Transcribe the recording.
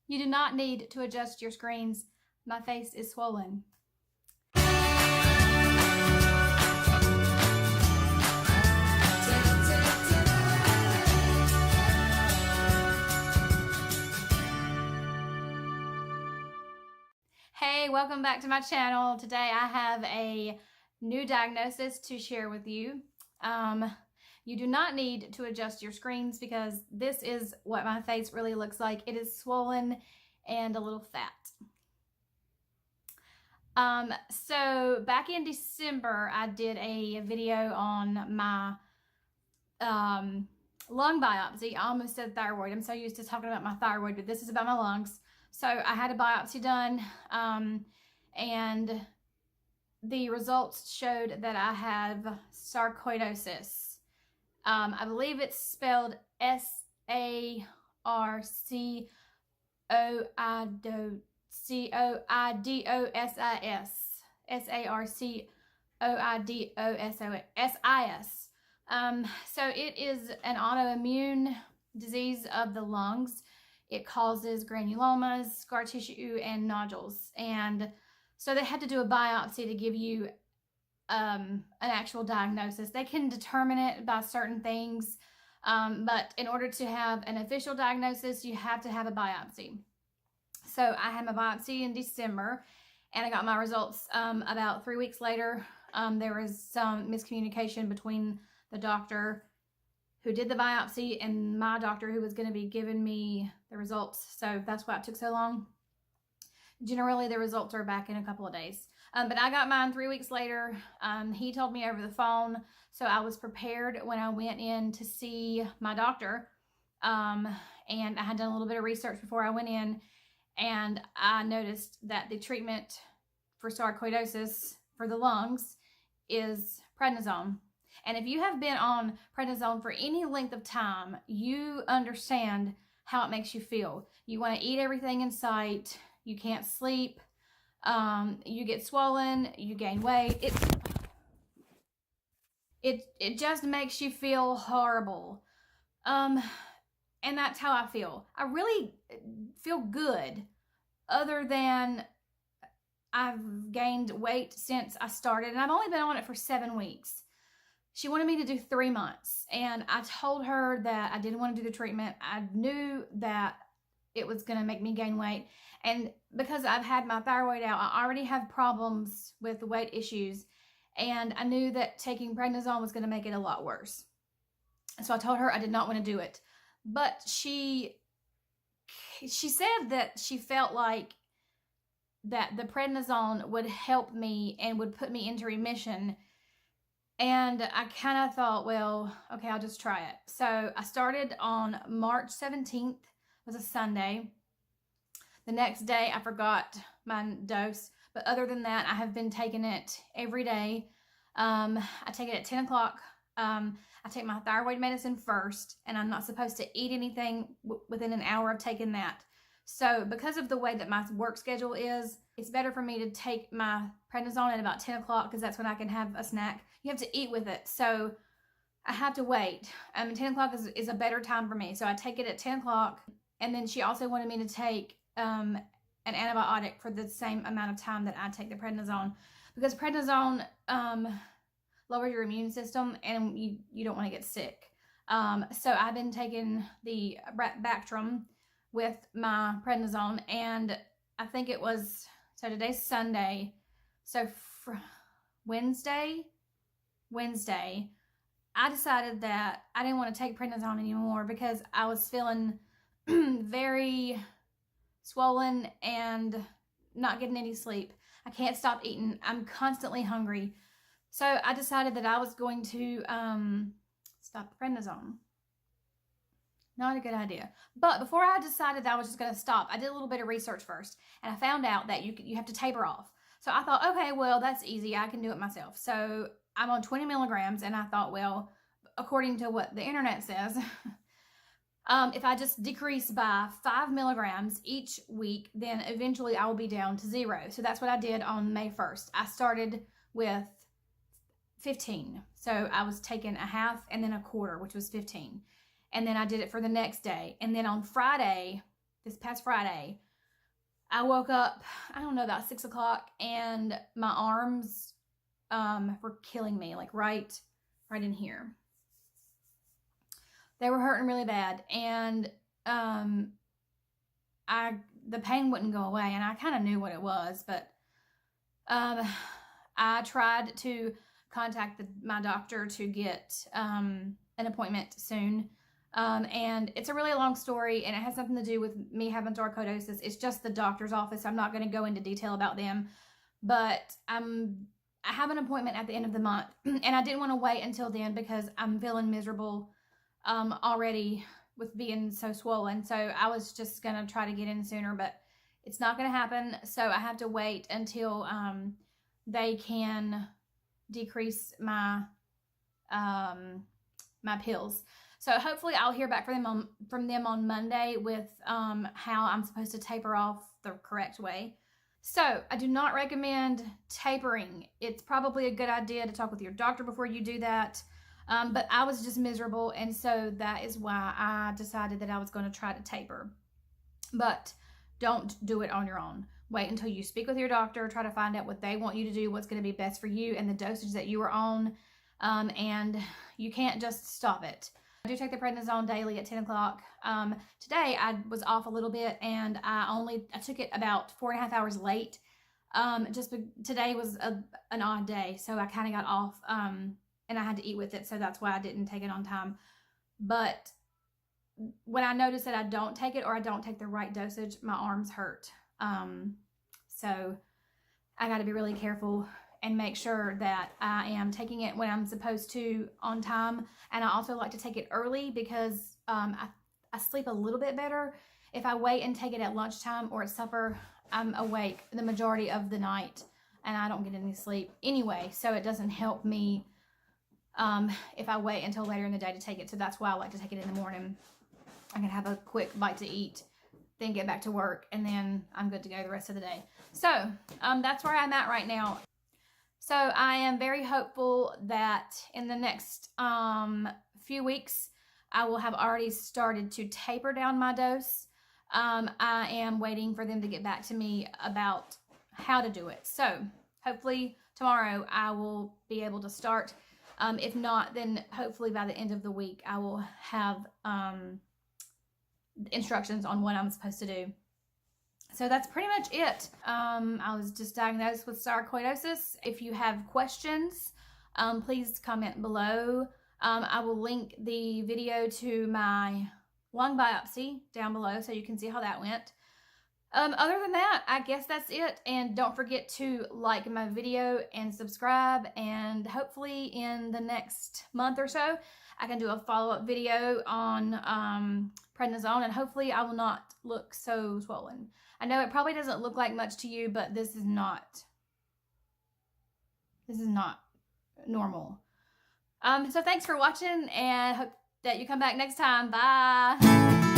You do not need to adjust your screens. My face is swollen. Hey, welcome back to my channel. Today I have a new diagnosis to share with you. You do not need to adjust your screens because this is what my face really looks like. It is swollen and a little fat. So back in December, I did a video on my lung biopsy. I almost said thyroid. I'm so used to talking about my thyroid, but this is about my lungs. So I had a biopsy done, and the results showed that I have sarcoidosis. I believe it's spelled S-A-R-C-O-I-D-O-S-I-S. S-A-R-C-O-I-D-O-S-I-S. So it is an autoimmune disease of the lungs. It causes granulomas, scar tissue, and nodules. And so they had to do a biopsy to give you an actual diagnosis. They can determine it by certain things, but in order to have an official diagnosis, you have to have a biopsy. So I had my biopsy in December, and I got my results about 3 weeks later. There was some miscommunication between the doctor who did the biopsy and my doctor who was going to be giving me the results. So that's why it took so long. Generally, the results are back in a couple of days. But I got mine 3 weeks later. He told me over the phone, so I was prepared when I went in to see my doctor. And I had done a little bit of research before I went in, and I noticed that the treatment for sarcoidosis for the lungs is prednisone. And if you have been on prednisone for any length of time, you understand how it makes you feel. You want to eat everything in sight. You can't sleep. You get swollen. You gain weight. It just makes you feel horrible. And that's how I feel. I really feel good, other than I've gained weight since I started, and I've only been on it for 7 weeks. She wanted me to do 3 months, and I told her that I didn't want to do the treatment. I knew that it was going to make me gain weight, and because I've had my thyroid out, I already have problems with weight issues, and I knew that taking prednisone was going to make it a lot worse. So I told her I did not want to do it, but she said that she felt like that the prednisone would help me and would put me into remission. And I kind of thought, well, okay, I'll just try it. So I started on March 17th, was a Sunday. The next day I forgot my dose, but other than that, I have been taking it every day. I take it at 10 o'clock. I take my thyroid medicine first, and I'm not supposed to eat anything within an hour of taking that. So because of the way that my work schedule is, it's better for me to take my prednisone at about 10 o'clock because that's when I can have a snack. You have to eat with it. So I have to wait. 10 o'clock is a better time for me. So I take it at 10 o'clock. And then she also wanted me to take an antibiotic for the same amount of time that I take the prednisone, because prednisone lowers your immune system and you don't want to get sick. So I've been taking the Bactrim with my prednisone, and I think it was, so today's Sunday, so Wednesday, I decided that I didn't want to take prednisone anymore because I was feeling very swollen and not getting any sleep. I can't stop eating. I'm constantly hungry. So I decided that I was going to stop the prednisone. Not a good idea. But before I decided that I was just going to stop, I did a little bit of research first, and I found out that you have to taper off. So I thought, okay, well, that's easy. I can do it myself. So I'm on 20 milligrams, and I thought, well, according to what the internet says, if I just decrease by 5 milligrams each week, then eventually I will be down to 0. So that's what I did on May 1st. I started with 15. So I was taking a half and then a quarter, which was 15. And then I did it for the next day. And then on Friday, this past Friday, I woke up, I don't know, about 6 o'clock, and my arms were killing me, like right in here. They were hurting really bad, and the pain wouldn't go away, and I kind of knew what it was, but I tried to contact my doctor to get an appointment soon. And it's a really long story, and it has nothing to do with me having sarcoidosis. It's just the doctor's office. I'm not going to go into detail about them, but I have an appointment at the end of the month, and I didn't want to wait until then because I'm feeling miserable already with being so swollen. So I was just going to try to get in sooner, but it's not going to happen. So I have to wait until they can decrease my my pills. So hopefully I'll hear back from them on Monday with how I'm supposed to taper off the correct way. So I do not recommend tapering. It's probably a good idea to talk with your doctor before you do that. But I was just miserable, and so that is why I decided that I was going to try to taper. But don't do it on your own. Wait until you speak with your doctor, try to find out what they want you to do, what's going to be best for you and the dosage that you are on, and you can't just stop it. I do take the prednisone daily at 10 o'clock. Today I was off a little bit, and I took it about 4.5 hours late. Today was an odd day, so I kind of got off, and I had to eat with it, so that's why I didn't take it on time. But when I notice that I don't take it, or I don't take the right dosage, my arms hurt. So I got to be really careful and make sure that I am taking it when I'm supposed to on time. And I also like to take it early because I sleep a little bit better. If I wait and take it at lunchtime or at supper, I'm awake the majority of the night and I don't get any sleep anyway. So it doesn't help me if I wait until later in the day to take it. So that's why I like to take it in the morning. I can have a quick bite to eat, then get back to work, and then I'm good to go the rest of the day. So that's where I'm at right now. So I am very hopeful that in the next few weeks, I will have already started to taper down my dose. I am waiting for them to get back to me about how to do it. So hopefully tomorrow I will be able to start. If not, then hopefully by the end of the week, I will have instructions on what I'm supposed to do. So that's pretty much it. I was just diagnosed with sarcoidosis. If you have questions, please comment below. I will link the video to my lung biopsy down below so you can see how that went. Other than that, I guess that's it. And don't forget to like my video and subscribe. And hopefully in the next month or so, I can do a follow-up video on prednisone, and hopefully I will not look so swollen. I know it probably doesn't look like much to you, but this is not normal. So thanks for watching, and hope that you come back next time. Bye.